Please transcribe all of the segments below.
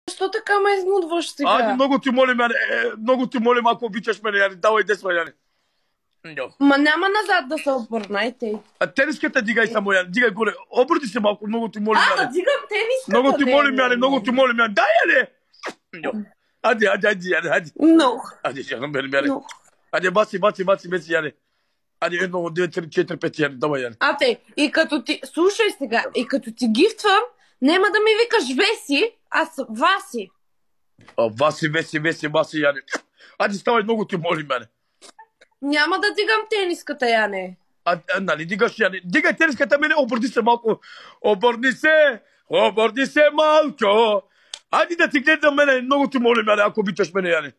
Защо така ме изнудваш сега? Ади, много ти молим, Яне. Много ти молим, ако обичаш мене, Яне. Давай десва, Яне. Ма няма назад да се обърнайте. Тениската дигай само, Яне. Дигай горе. Обърни се малко, много ти молим, Да Яне. дигам тениската. Много ти молим, Яне. Много ти молим, Яне. Дай, Яне. Ади, Яне, ади. Но. Ади, Яне. Ади, баци, Яне. Ади, 1, 2, 3, 4, 5, Яне. Давай, Яне. И като ти... Слушай сега, и като ти гифтвам, няма да ми викаш Веси, а Васи. Васи, Яне. Ади, ставай, много ти молим, Яне. Няма да дигам тениската, Яне. Нали, дигаш, Яне. Дигай тениската, мене, обърни се малко. Обърни се малко. Ади да ти гледам мене, много ти молим, Яне, ако обичаш мене, Яне.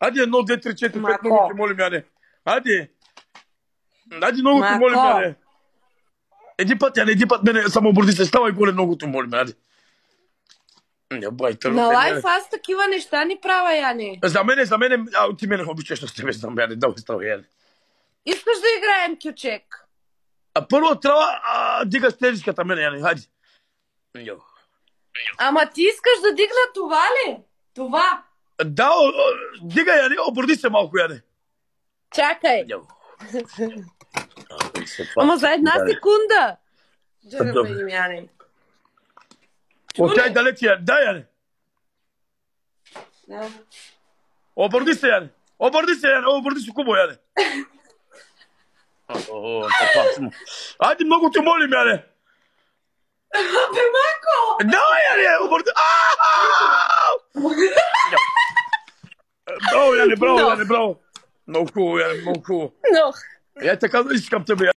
Ади, 1, 2, 3, 4, 5, много ти молим, Яне. Ади, много ти молим, Яне. Един път, мене, само обърни се, ставай горе, много ти молим, Ади. На лайф аз такива неща ни правя, Яне. За мене, ти мене обичаш с тебе, знам, Яне, давай, ставай, Яне. Искаш да играем кючек? Първо трябва дигаш тениската мене, Яне, хайде. Ама ти искаш да дигна това ли? Това? Да, дигай, Яне, обърни се малко, Яне. Чакай. Ама за една секунда. Да видим, Яне. Отяй далеч, Яне. Да, Яне. Обърни се, Яне. Обърни се кубо, Яне. Айде, много ти молим, Яне. Бе, майко! Да, Яне, обърни. Браво, Яне, браво. Много хубаво, Яне, много хубаво. Я така искам тебе.